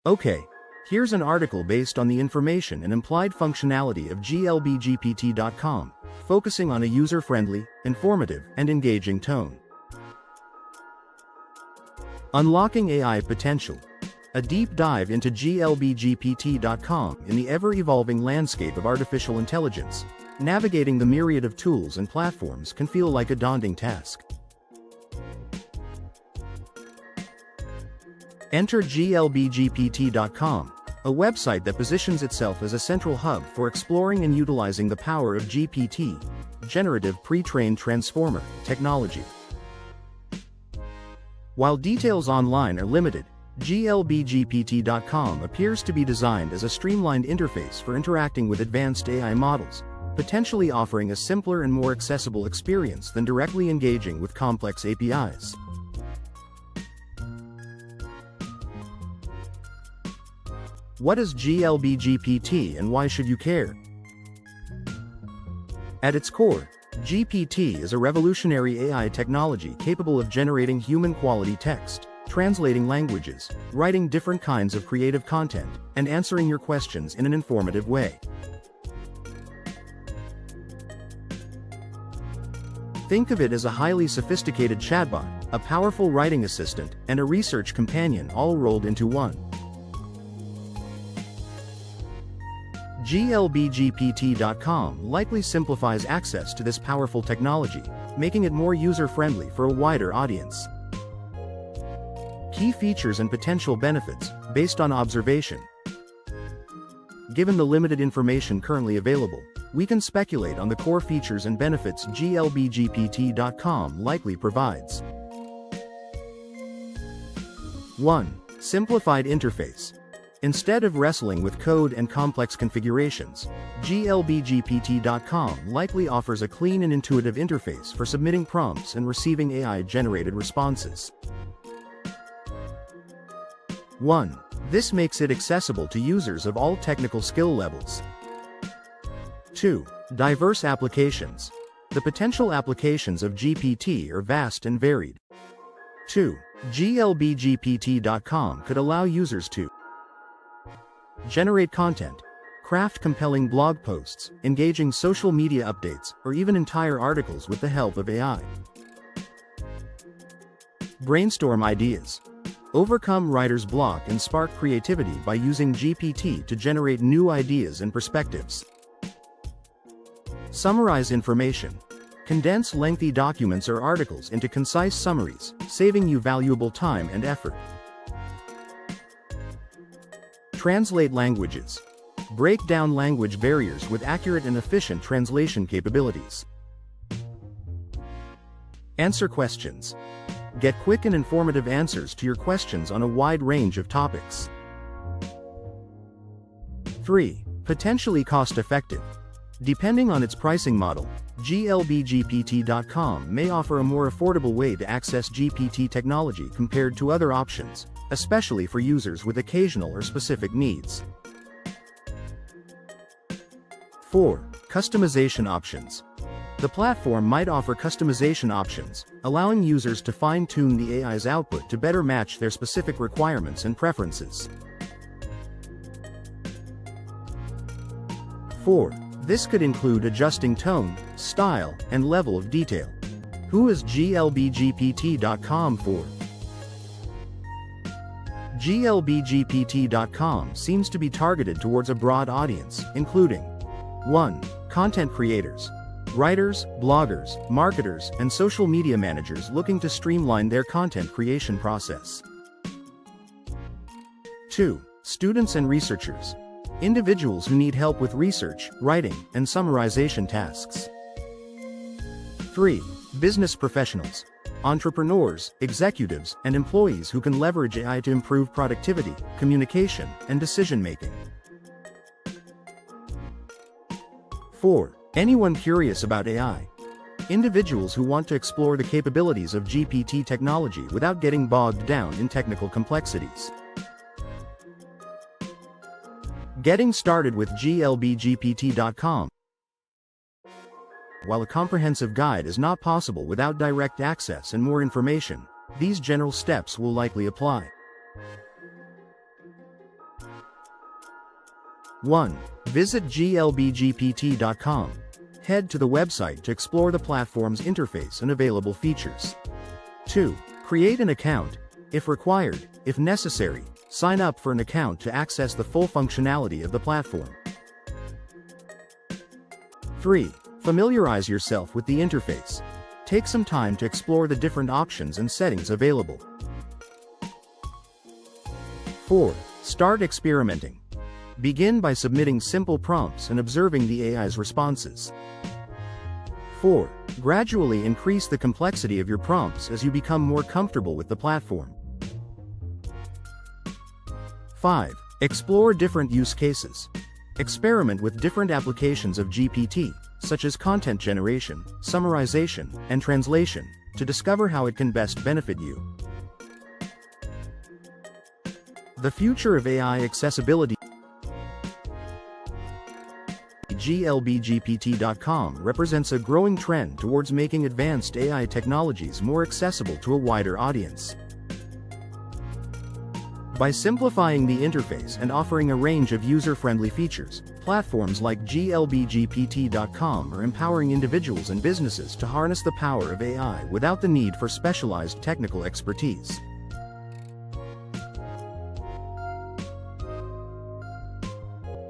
Okay, here's an article based on the information and implied functionality of GLBGPT.com, focusing on a user-friendly, informative, and engaging tone. Unlocking AI Potential. A deep dive into GLBGPT.com in the ever-evolving landscape of artificial intelligence. Navigating the myriad of tools and platforms can feel like a daunting task. Enter GLBGPT.com, a website that positions itself as a central hub for exploring and utilizing the power of GPT, generative pre-trained transformer, technology. While details online are limited, GLBGPT.com appears to be designed as a streamlined interface for interacting with advanced AI models, potentially offering a simpler and more accessible experience than directly engaging with complex APIs. What is GLBGPT and why should you care? At its core, GPT is a revolutionary AI technology capable of generating human-quality text, translating languages, writing different kinds of creative content, and answering your questions in an informative way. Think of it as a highly sophisticated chatbot, a powerful writing assistant, and a research companion all rolled into one. GLBGPT.com likely simplifies access to this powerful technology, making it more user-friendly for a wider audience. Key features and potential benefits, based on observation. Given the limited information currently available, we can speculate on the core features and benefits GLBGPT.com likely provides. 1. Simplified interface. Instead of wrestling with code and complex configurations, GLBGPT.com likely offers a clean and intuitive interface for submitting prompts and receiving AI-generated responses. 1. This makes it accessible to users of all technical skill levels. 2. Diverse applications. The potential applications of GPT are vast and varied. 2. GLBGPT.com could allow users to generate content, craft compelling blog posts, engaging social media updates, or even entire articles with the help of AI. Brainstorm ideas. Overcome writer's block and spark creativity by using GPT to generate new ideas and perspectives. Summarize information. Condense lengthy documents or articles into concise summaries, saving you valuable time and effort. Translate languages. Break down language barriers with accurate and efficient translation capabilities. Answer questions. Get quick and informative answers to your questions on a wide range of topics. 3. Potentially cost-effective. Depending on its pricing model, GLBGPT.com may offer a more affordable way to access GPT technology compared to other options, especially for users with occasional or specific needs. 4. Customization options. The platform might offer customization options, allowing users to fine-tune the AI's output to better match their specific requirements and preferences. 4. This could include adjusting tone, style, and level of detail. Who is GLBGPT.com for? GLBGPT.com seems to be targeted towards a broad audience, including 1. Content creators. Writers, bloggers, marketers, and social media managers looking to streamline their content creation process. 2. Students and researchers. Individuals who need help with research, writing, and summarization tasks. 3. Business professionals. Entrepreneurs, executives, and employees who can leverage AI to improve productivity, communication, and decision-making. 4. Anyone curious about AI. Individuals who want to explore the capabilities of GPT technology without getting bogged down in technical complexities. Getting started with GLBGPT.com. While a comprehensive guide is not possible without direct access and more information, these general steps will likely apply. 1. Visit glbgpt.com. Head to the website to explore the platform's interface and available features. 2. Create an account. If required, if necessary, sign up for an account to access the full functionality of the platform. 3. Familiarize yourself with the interface. Take some time to explore the different options and settings available. 4. Start experimenting. Begin by submitting simple prompts and observing the AI's responses. 4. Gradually increase the complexity of your prompts as you become more comfortable with the platform. 5. Explore different use cases. Experiment with different applications of GPT, such as content generation, summarization, and translation, to discover how it can best benefit you. The future of AI accessibility. GLBGPT.com represents a growing trend towards making advanced AI technologies more accessible to a wider audience. By simplifying the interface and offering a range of user-friendly features, platforms like GLBGPT.com are empowering individuals and businesses to harness the power of AI without the need for specialized technical expertise.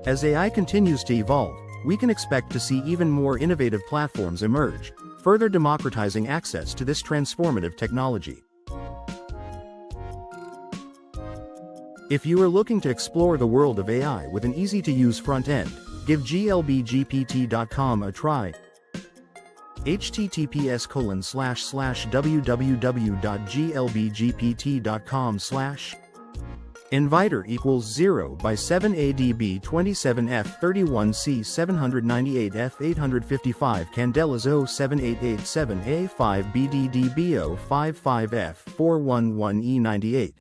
As AI continues to evolve, we can expect to see even more innovative platforms emerge, further democratizing access to this transformative technology. If you are looking to explore the world of AI with an easy-to-use front end, give glbgpt.com a try. https://www.glbgpt.com/ Inviter equals 0 by 7 ADB 27F 31C 798F 855 Candelas 07887 A5 BDDBO 55F 411E98